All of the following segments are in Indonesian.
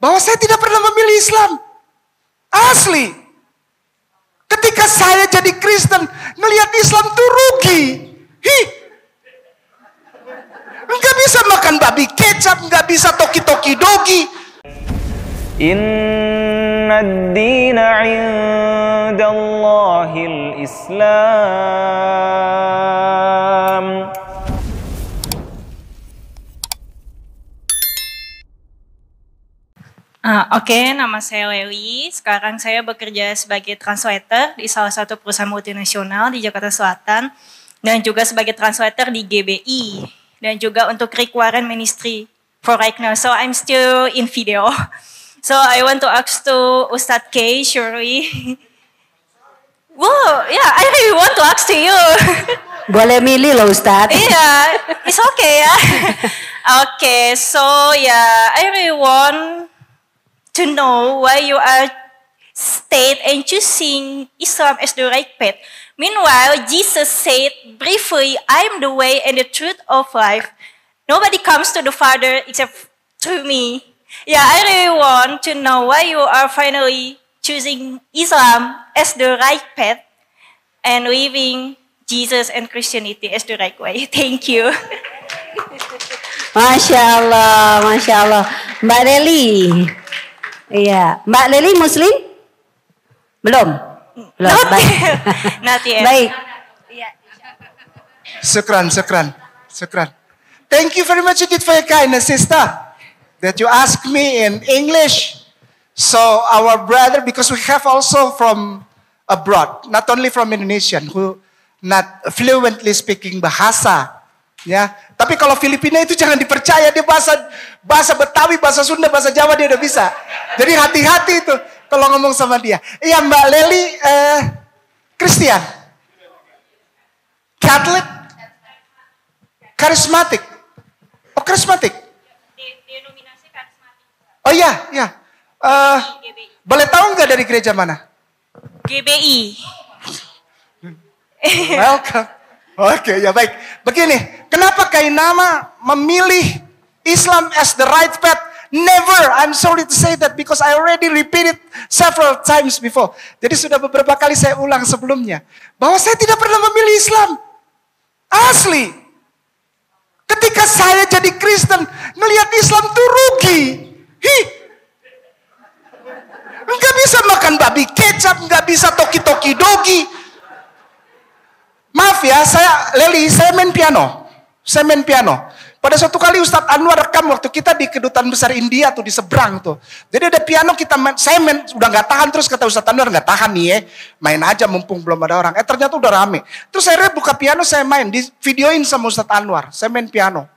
bahwa saya tidak pernah memilih Islam. Asli. Ketika saya jadi Kristen, ngelihat Islam tuh rugi. Nggak bisa makan babi kecap, nggak bisa toki-toki dogi. Inna ad-dina 'indallahil Islam. Oke, nama saya Leli. Sekarang saya bekerja sebagai translator di salah satu perusahaan multinasional di Jakarta Selatan dan juga sebagai translator di GBI dan juga untuk Rick Warren Ministry for right now. So I'm still in video. So I want to ask to Ustadz K, Shuri. Wow, yeah, I really want to ask to you. Boleh milih loh Ustadz. Iya, it's okay ya. Okay, so yeah, I really want to know why you are state and choosing Islam as the right path. Meanwhile, Jesus said briefly, I am the way and the truth of life. Nobody comes to the Father except through me. Yeah, I really want to know why you are finally choosing Islam as the right path and living Jesus and Christianity as the right way. Thank you. Masya Allah, Masya Allah. Mbak Leli. Iya, Mbak Leli Muslim? Belum? Belum. Baik. Not yet. Baik. Syukran. Thank you very much indeed for your kindness, sister. That you ask me in English. So our brother, because we have also from abroad, not only from Indonesian, who not fluently speaking bahasa. Ya, tapi kalau Filipina itu jangan dipercaya, dia bahasa Betawi, bahasa Sunda, bahasa Jawa dia udah bisa. Jadi hati-hati itu kalau ngomong sama dia. Iya, Mbak Leli Kristen, Catholic, karismatik. Oh, karismatik. Denominasi karismatik. Oh iya. Boleh tahu nggak dari gereja mana? GBI. Welcome. Oke, ya baik. Begini, kenapa Kainama memilih Islam as the right path? Never. I'm sorry to say that because I already repeated several times before. Jadi sudah beberapa kali saya ulang sebelumnya. Bahwa saya tidak pernah memilih Islam. Asli. Ketika saya jadi Kristen, ngelihat Islam tuh rugi. Nggak bisa makan babi kecap, nggak bisa toki-toki dogi. Maaf ya, saya main piano. Pada suatu kali Ustadz Anwar rekam waktu kita di Kedutaan Besar India tuh di seberang tuh. Jadi ada piano kita main, saya main udah nggak tahan, terus kata Ustadz Anwar nggak tahan nih ya, main aja mumpung belum ada orang. Ternyata udah rame. Terus saya buka piano, saya main, di videoin sama Ustadz Anwar, saya main piano.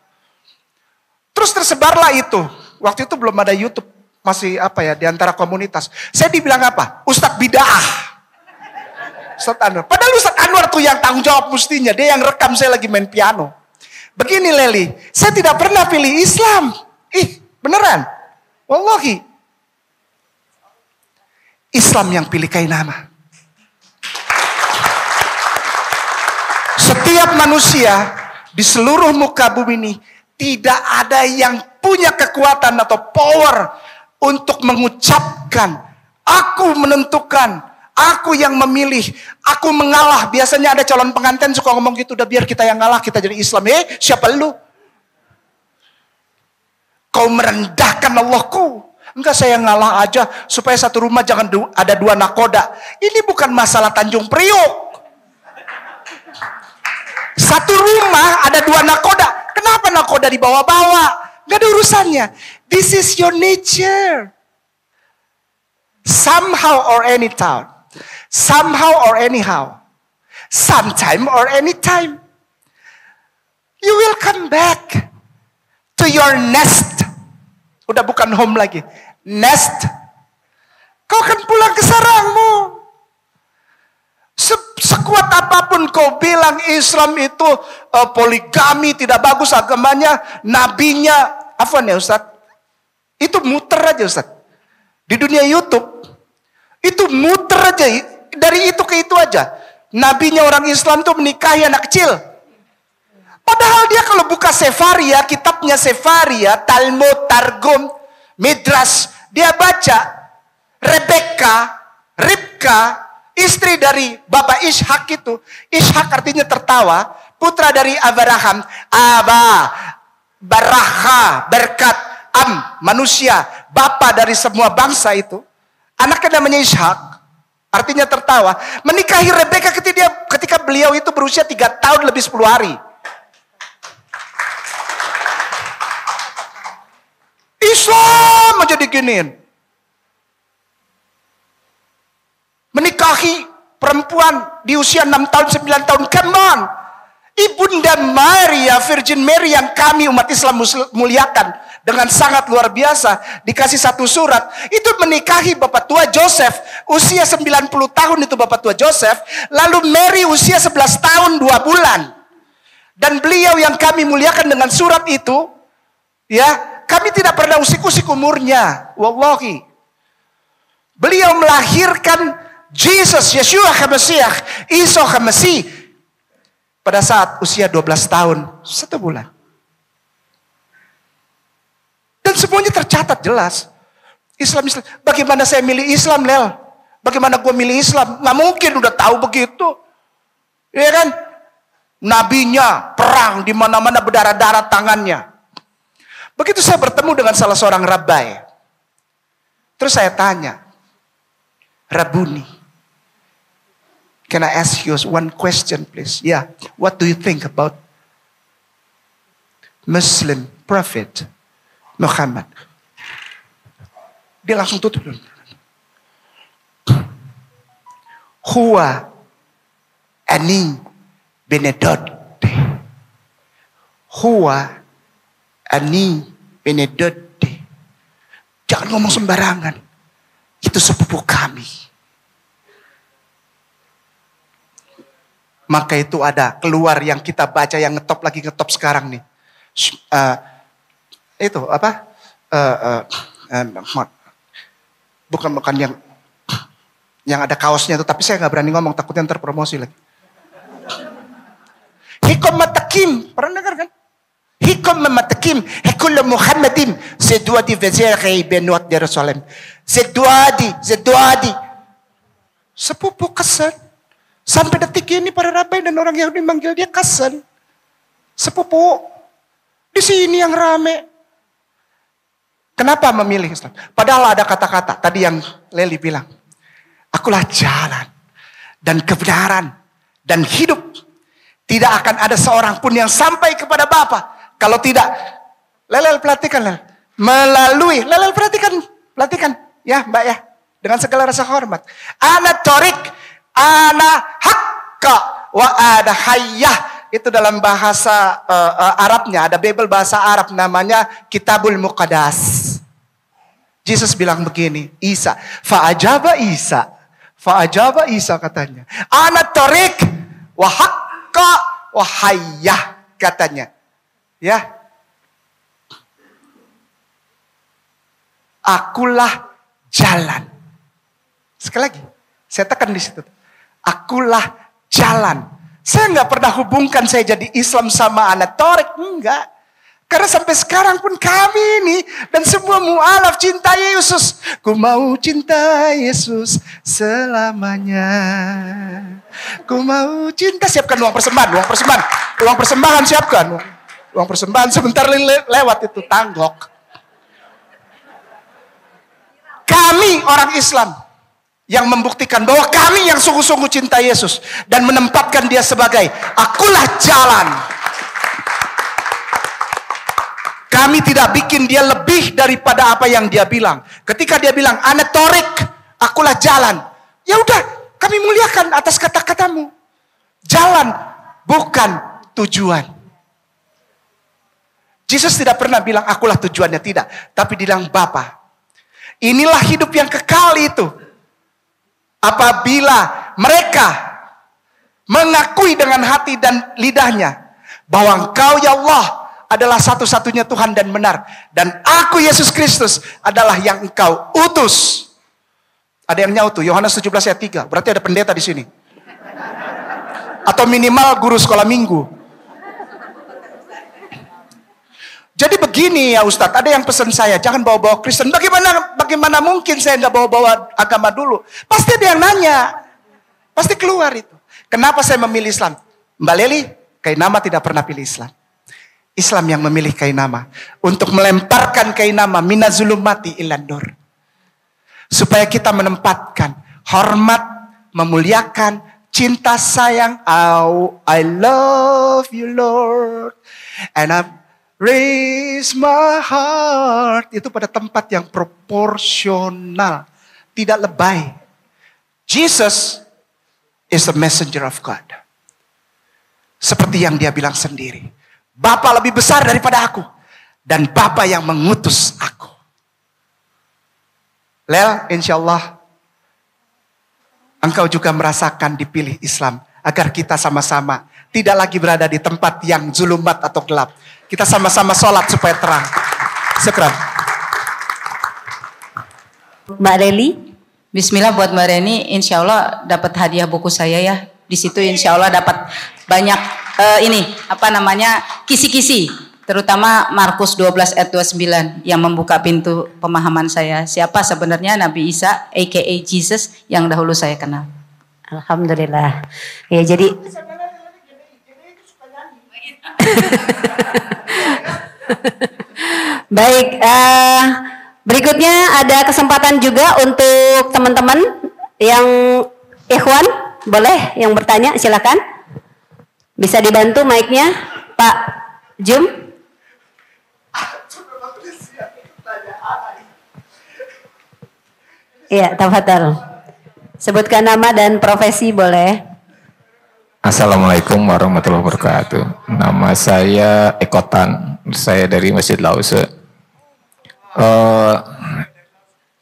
Terus tersebarlah itu. Waktu itu belum ada YouTube, masih di antara komunitas. Saya dibilang apa? Ustadz Bid'ah. Ustadz Anwar. Padahal Ustadz Anwar tuh yang tanggung jawab mestinya. Dia yang rekam saya lagi main piano. Begini Leli, saya tidak pernah pilih Islam. Beneran. Wallahi. Islam yang pilih Kainama. Setiap manusia di seluruh muka bumi ini tidak ada yang punya kekuatan atau power untuk mengucapkan, aku menentukan, aku yang memilih, aku mengalah. Biasanya ada calon pengantin suka ngomong gitu, udah biar kita yang ngalah, kita jadi Islam. Siapa lu? Kau merendahkan Allahku. Enggak, saya ngalah aja supaya satu rumah jangan ada dua nakoda. Ini bukan masalah Tanjung Priok. Satu rumah ada dua nakoda. Kenapa nakoda dibawa-bawa? Gak ada urusannya. This is your nature. Somehow or anyhow. Somehow or anyhow. Sometime or anytime. You will come back to your nest. Udah bukan home lagi. Nest. Kau akan pulang ke sarangmu. Sekuat apapun kau bilang Islam itu poligami, tidak bagus agamanya, nabinya, apa nih Ustaz? Itu muter aja Ustaz. Di dunia YouTube, itu muter aja. Dari itu ke itu aja. Nabinya orang Islam tuh menikahi anak kecil. Padahal dia kalau buka Sefaria, kitabnya Sefaria, Talmud, Targum, Midrash, dia baca Ribka, istri dari Bapak Ishak itu. Ishak artinya tertawa, putra dari Abraham. Baraha, berkat, manusia, bapa dari semua bangsa itu. Anaknya namanya Ishak, artinya tertawa. Menikahi Rebeka ketika beliau itu berusia 3 tahun lebih 10 hari. Islam aja diginiin. Menikahi perempuan di usia 6 tahun, 9 tahun. Come on. Ibunda Maria, Virgin Mary yang kami umat Islam muliakan dengan sangat luar biasa. Dikasih satu surat. Itu menikahi Bapak tua Joseph. Usia 90 tahun itu Bapak tua Joseph. Lalu Mary usia 11 tahun 2 bulan. Dan beliau yang kami muliakan dengan surat itu. Ya, kami tidak pernah usik-usik umurnya. Wallahi. Beliau melahirkan Jesus, Yeshua HaMashiach, Isa HaMasih. Pada saat usia 12 tahun, 1 bulan. Dan semuanya tercatat jelas. Islam. Bagaimana saya milih Islam, Lel? Bagaimana gue milih Islam? Nggak mungkin udah tahu begitu. Iya kan? Nabinya perang di mana-mana berdarah-darah tangannya. Begitu saya bertemu dengan salah seorang rabai. Terus saya tanya, Rabuni, can I ask you one question, please? Yeah. What do you think about Muslim Prophet Muhammad? Dia langsung tutup. Huwa ani benedote. Huwa ani benedote. Jangan ngomong sembarangan. Itu sepupu kami. Maka itu ada keluar yang kita baca yang ngetop sekarang nih. Itu apa? Bukan yang ada kaosnya itu, tapi saya nggak berani ngomong takutnya terpromosi lagi. Hikum matakim, pernah dengar kan? Hikum matakim, hikul Muhammadin, seduadi vezerhi benot Yerusalem, seduadi, sepupu kesan. Sampai detik ini para rabai dan orang Yahudi manggil dia Kasan. Sepupu. Di sini yang rame. Kenapa memilih Islam? Padahal ada kata-kata tadi yang Leli bilang. Akulah jalan dan kebenaran dan hidup. Tidak akan ada seorang pun yang sampai kepada Bapa. Kalau tidak, Lelel perhatikan Lel. Melalui, Lelel perhatikan. Ya Mbak ya. Dengan segala rasa hormat. Ana torik. Ana hakka wa ada hayyah. Itu dalam bahasa Arabnya. Ada Bible bahasa Arab namanya Kitabul Muqaddas. Yesus bilang begini. Fa'ajaba Isa katanya. Ana torik wa hakka wa hayyah katanya. Ya. Akulah jalan. Sekali lagi. Saya tekan di situ. Akulah jalan. Saya nggak pernah hubungkan saya jadi Islam sama anak Torek. Enggak. Karena sampai sekarang pun kami ini. Dan semua mu'alaf cinta Yesus. Ku mau cinta Yesus selamanya. Ku mau cinta. Siapkan uang persembahan siapkan. Uang persembahan sebentar lewat itu tanggok. Kami orang Islam. Yang membuktikan bahwa kami yang sungguh-sungguh cinta Yesus. Dan menempatkan dia sebagai akulah jalan. Kami tidak bikin dia lebih daripada apa yang dia bilang. Ketika dia bilang, ana torik, akulah jalan. Ya udah, kami muliakan atas kata-katamu. Jalan, bukan tujuan. Yesus tidak pernah bilang, akulah tujuannya, tidak. Tapi dia bilang, Bapa. Inilah hidup yang kekal itu. Apabila mereka mengakui dengan hati dan lidahnya bahwa Engkau ya Allah adalah satu-satunya Tuhan dan benar, dan aku Yesus Kristus adalah yang Engkau utus. Ada yang nyautu Yohanes 17 ayat 3. Berarti ada pendeta di sini. Atau minimal guru sekolah minggu. Jadi begini ya Ustadz, ada yang pesan saya, jangan bawa-bawa Kristen. Bagaimana mungkin saya nggak bawa-bawa agama dulu? Pasti ada yang nanya. Pasti keluar itu. Kenapa saya memilih Islam? Mbak Leli, Kainama tidak pernah pilih Islam. Islam yang memilih Kainama. Untuk melemparkan Kainama, minazulumati ilan nur. Supaya kita menempatkan hormat, memuliakan, cinta sayang. Oh, I love you Lord. And I raise my heart. Itu pada tempat yang proporsional. Tidak lebay. Jesus is the messenger of God. Seperti yang dia bilang sendiri. Bapa lebih besar daripada aku. Dan Bapa yang mengutus aku. Lel, insya Allah engkau juga merasakan dipilih Islam. Agar kita sama-sama tidak lagi berada di tempat yang zulumat atau gelap. Kita sama-sama sholat supaya terang. Syukran. Mbak Leli. Bismillah buat Mbak Reni, insya Allah dapat hadiah buku saya ya. Di situ insya Allah dapat banyak kisi-kisi. Terutama Markus 12 ayat 29 yang membuka pintu pemahaman saya. Siapa sebenarnya Nabi Isa, aka Jesus yang dahulu saya kenal. Alhamdulillah. Ya jadi baik, berikutnya ada kesempatan juga untuk teman-teman yang ikhwan, boleh yang bertanya silakan. Bisa dibantu mic-nya Pak Jum. Iya, tafadhal. Sebutkan nama dan profesi boleh. Assalamualaikum warahmatullahi wabarakatuh. Nama saya Ekotan, saya dari Masjid Lause.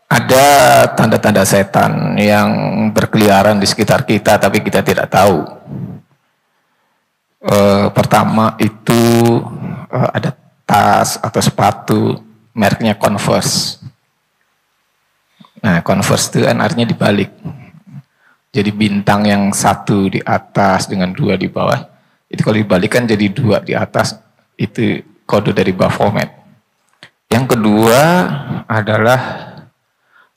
Ada tanda-tanda setan yang berkeliaran di sekitar kita, tapi kita tidak tahu. Pertama itu ada tas atau sepatu mereknya Converse. Nah, Converse itu kan artinya dibalik. Jadi bintang yang satu di atas dengan dua di bawah. Itu kalau dibalikan jadi dua di atas. Itu kode dari Baphomet. Yang kedua adalah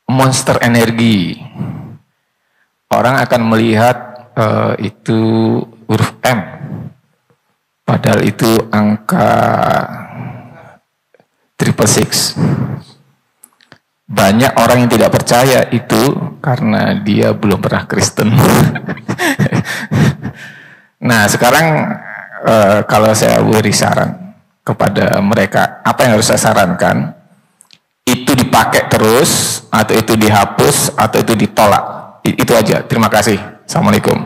monster energi. Orang akan melihat itu huruf M. Padahal itu angka 666. Banyak orang yang tidak percaya itu karena dia belum pernah Kristen. Nah sekarang kalau saya beri saran kepada mereka, apa yang harus saya sarankan? Itu dipakai terus, atau itu dihapus, atau itu ditolak. Itu aja. Terima kasih. Assalamualaikum.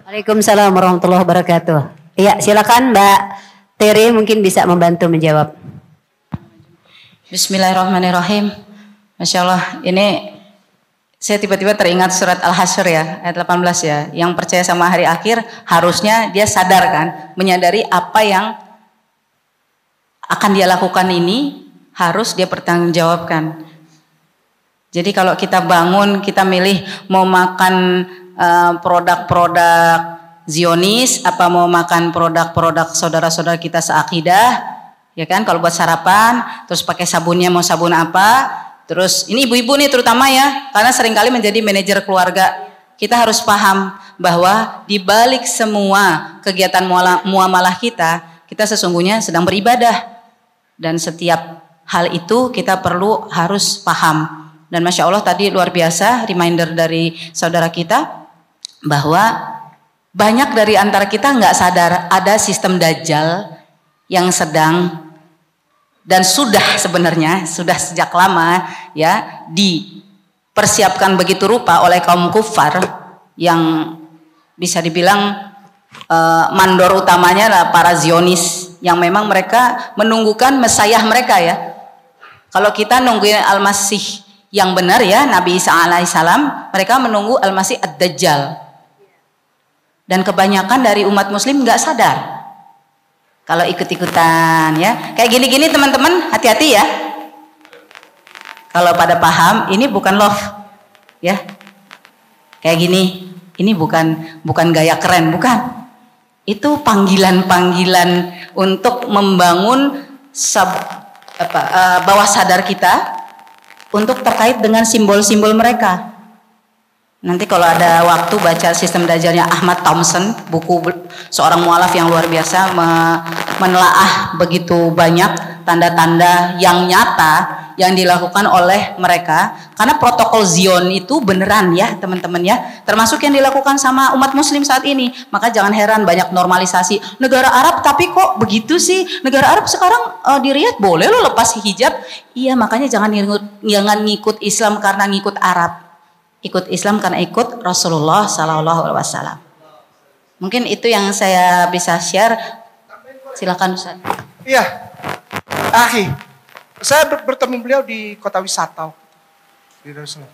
Waalaikumsalam warahmatullahi wabarakatuh. Iya, silakan Mbak Tere mungkin bisa membantu menjawab. Bismillahirrahmanirrahim. Masya Allah, ini saya tiba-tiba teringat surat Al-Hasyr ya, ayat 18 ya. Yang percaya sama hari akhir harusnya dia sadar kan, menyadari apa yang akan dia lakukan ini harus dia pertanggungjawabkan. Jadi kalau kita bangun, kita milih mau makan produk-produk Zionis, apa mau makan produk-produk saudara-saudara kita seakidah, ya kan? Kalau buat sarapan, terus pakai sabunnya mau sabun apa? Terus ini ibu-ibu nih terutama ya, karena seringkali menjadi manajer keluarga. Kita harus paham bahwa di balik semua kegiatan muamalah kita sesungguhnya sedang beribadah. Dan setiap hal itu kita harus paham. Dan Masya Allah tadi luar biasa reminder dari saudara kita bahwa banyak dari antara kita nggak sadar ada sistem dajjal yang sedang dan sudah sejak lama ya dipersiapkan begitu rupa oleh kaum kufar yang bisa dibilang mandor utamanya adalah para Zionis yang memang mereka menunggukan Mesias mereka ya. Kalau kita nungguin Al-Masih yang benar ya Nabi Isa alaihissalam, mereka menunggu Al-Masih Ad-Dajjal. Dan kebanyakan dari umat muslim nggak sadar kalau ikut-ikutan ya. Kayak gini-gini teman-teman hati-hati ya. Kalau pada paham ini bukan love ya. Kayak gini, ini bukan gaya keren, bukan. Itu panggilan-panggilan untuk membangun bawah sadar kita untuk terkait dengan simbol-simbol mereka. Nanti kalau ada waktu baca sistem Dajjalnya Ahmad Thompson, buku seorang mualaf yang luar biasa menelaah begitu banyak tanda-tanda yang nyata yang dilakukan oleh mereka. Karena protokol Zion itu beneran ya teman-teman ya, termasuk yang dilakukan sama umat muslim saat ini. Maka jangan heran banyak normalisasi. Negara Arab tapi kok begitu sih? Negara Arab sekarang di Riyadh boleh lo lepas hijab. Iya, makanya jangan ngikut Islam karena ngikut Arab. Ikut Islam karena ikut Rasulullah Sallallahu Alaihi Wasallam. Mungkin itu yang saya bisa share. Silakan Ustaz. Iya, Akhi, saya bertemu beliau di kota wisata di Darussalam.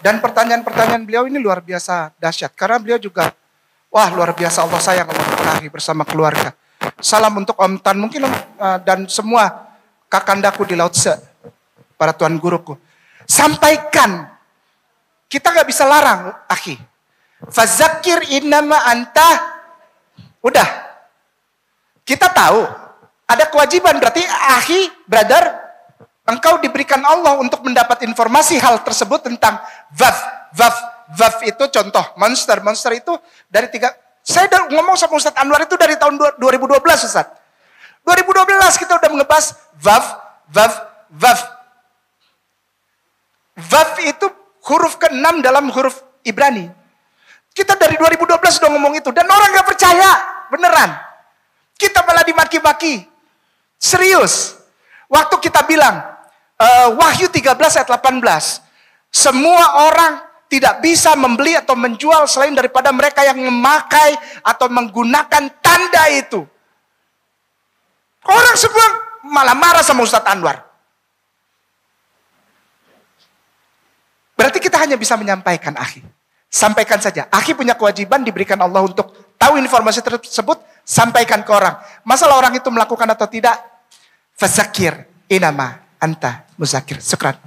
Dan pertanyaan-pertanyaan beliau ini luar biasa dahsyat. Karena beliau juga, wah luar biasa Allah sayang Allah Akhi bersama keluarga. Salam untuk Om Tan mungkin dan semua kakandaku di Laut Se, para tuan guruku. Sampaikan. Kita gak bisa larang, Akhi. Fazakir innama anta. Udah. Kita tahu. Ada kewajiban. Berarti, Akhi, brother, engkau diberikan Allah untuk mendapat informasi hal tersebut tentang Vaf. Vaf itu contoh. Monster. Monster itu dari 3. Saya udah ngomong sama Ustadz Anwar itu dari tahun 2012, Ustadz. 2012 kita udah ngebahas Vaf. Vaf itu huruf ke-6 dalam huruf Ibrani. Kita dari 2012 udah ngomong itu. Dan orang gak percaya. Beneran. Kita malah dimaki-maki. Serius. Waktu kita bilang. Wahyu 13 ayat 18. Semua orang tidak bisa membeli atau menjual selain daripada mereka yang memakai atau menggunakan tanda itu. Orang semua malah marah sama Ustadz Anwar. Berarti kita hanya bisa menyampaikan, Akhi. Sampaikan saja. Akhi punya kewajiban diberikan Allah untuk tahu informasi tersebut, sampaikan ke orang. Masalah orang itu melakukan atau tidak, fazakir inama anta muzakir. Syukran.